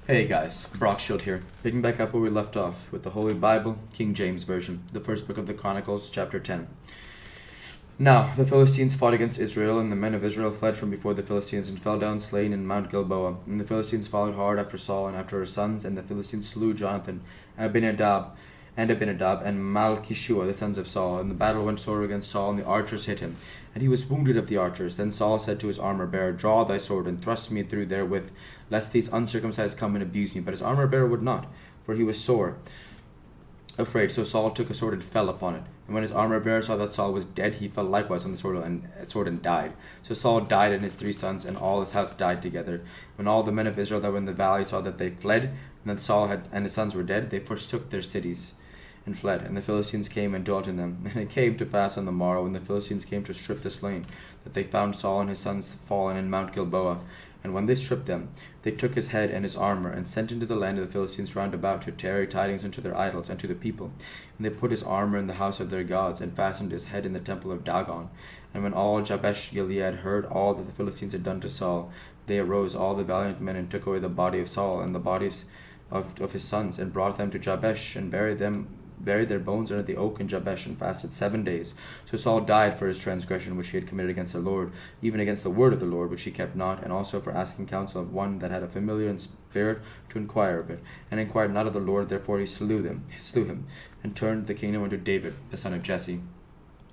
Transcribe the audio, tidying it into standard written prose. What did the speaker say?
Hey guys, Brock Shield here, picking back up where we left off with the Holy Bible, King James Version, the first book of the Chronicles, chapter 10. Now the Philistines fought against Israel, and the men of Israel fled from before the Philistines and fell down slain in Mount Gilboa. And the Philistines followed hard after Saul and after his sons, and the Philistines slew Jonathan, Abinadab, and Malchishua, the sons of Saul. And the battle went sore against Saul, and the archers hit him, and he was wounded of the archers. Then Saul said to his armor-bearer, Draw thy sword, and thrust me through therewith, lest these uncircumcised come and abuse me. But his armor-bearer would not, for he was sore afraid. So Saul took a sword and fell upon it. And when his armor-bearer saw that Saul was dead, he fell likewise on the sword and died. So Saul died, and his 3 sons, and all his house died together. When all the men of Israel that were in the valley saw that they fled, and that Saul and his sons were dead, they forsook their cities and fled. And the Philistines came and dwelt in them. And it came to pass on the morrow, when the Philistines came to strip the slain, that they found Saul and his sons fallen in Mount Gilboa. And when they stripped them, they took his head and his armor, and sent into the land of the Philistines round about to tarry tidings unto their idols and to the people. And they put his armor in the house of their gods, and fastened his head in the temple of Dagon. And when all Jabesh Gilead heard all that the Philistines had done to Saul, they arose, all the valiant men, and took away the body of Saul and the bodies of his sons, and brought them to Jabesh, and buried their bones under the oak in Jabesh, and fasted 7 days. So Saul died for his transgression which he had committed against the Lord, even against the word of the Lord which he kept not, and also for asking counsel of one that had a familiar in spirit to inquire of it, and inquired not of the Lord. Therefore he slew him, and turned the kingdom unto David the son of Jesse.